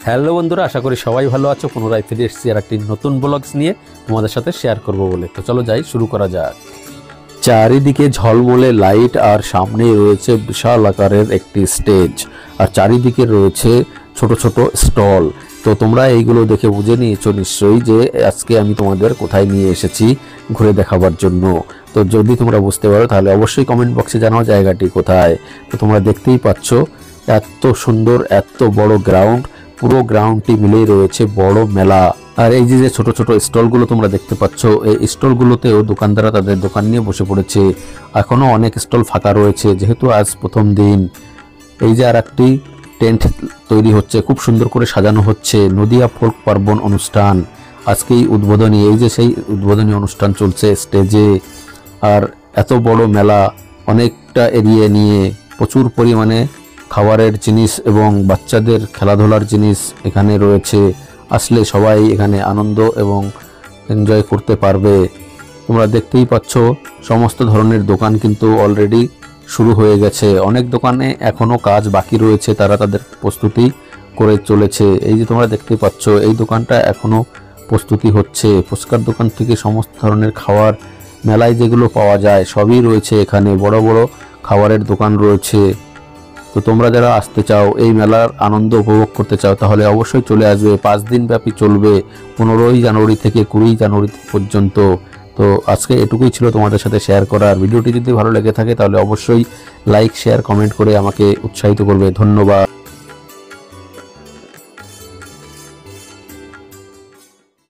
Hello বন্ধুরা, আশা করি সবাই ভালো আছো। পুনরায় ফিরে এসেছি আর একটি নতুন ব্লগস নিয়ে তোমাদের সাথে শেয়ার করব বলে। তো চলো যাই, শুরু করা যাক। চারিদিকে ঝলমলে লাইট আর সামনে রয়েছে বিশাল আকারের একটি স্টেজ, আর চারিদিকে রয়েছে ছোট ছোট স্টল। তো তোমরা এইগুলো দেখে বুঝে নিয়েছো নিশ্চয়ই যে আজকে আমি তোমাদের কোথায় নিয়ে এসেছি ঘুরে দেখাবার জন্য। তো যদি তোমরা বুঝতে পারো তাহলে অবশ্যই কমেন্ট বক্সে জানাও জায়গাটি কোথায়। তো তোমরা দেখতেই পাচ্ছ এত সুন্দর, এত বড় গ্রাউন্ড, পুরো গ্রাউন্ডটি মিলেই রয়েছে বড় মেলা। আর এই যে ছোট ছোট স্টলগুলো তোমরা দেখতে পাচ্ছ, এই স্টলগুলোতেও দোকানদাররা তাদের দোকান নিয়ে বসে পড়েছে। এখনো অনেক স্টল ফাঁকা রয়েছে যেহেতু আজ প্রথম দিন। এই যে আর একটি টেন্ট তৈরি হচ্ছে, খুব সুন্দর করে সাজানো হচ্ছে। নদিয়া ফোক পার্বণ অনুষ্ঠান আজকেই উদ্বোধনী, এই যে সেই উদ্বোধনী অনুষ্ঠান চলছে স্টেজে। আর এত বড় মেলা, অনেকটা এরিয়া নিয়ে প্রচুর পরিমাণে খাবারের জিনিস এবং বাচ্চাদের খেলাধুলার জিনিস এখানে রয়েছে। আসলে সবাই এখানে আনন্দ এবং এনজয় করতে পারবে। তোমরা দেখতেই পাচ্ছ সমস্ত ধরনের দোকান কিন্তু অলরেডি শুরু হয়ে গেছে। অনেক দোকানে এখনো কাজ বাকি রয়েছে, তারা তাদের প্রস্তুতি করে চলেছে। এই যে তোমরা দেখতে পাচ্ছ এই দোকানটা এখনো প্রস্তুতি হচ্ছে। ফুচকার দোকান থেকে সমস্ত ধরনের খাবার মেলায় যেগুলো পাওয়া যায় সবই রয়েছে এখানে। বড় বড় খাবারের দোকান রয়েছে। তো তোমরা যারা আসতে চাও, এই মেলার আনন্দ উপভোগ করতে চাও, তাহলে অবশ্যই চলে আসবে। 5 দিন ব্যাপী চলবে, 15ই জানুয়ারি থেকে 20 জানুয়ারি পর্যন্ত। তো আজকে এটুকুই ছিল তোমাদের সাথে শেয়ার করার। ভিডিওটি যদি ভালো লেগে থাকে তাহলে অবশ্যই লাইক, শেয়ার, কমেন্ট করে আমাকে উৎসাহিত করবে। ধন্যবাদ।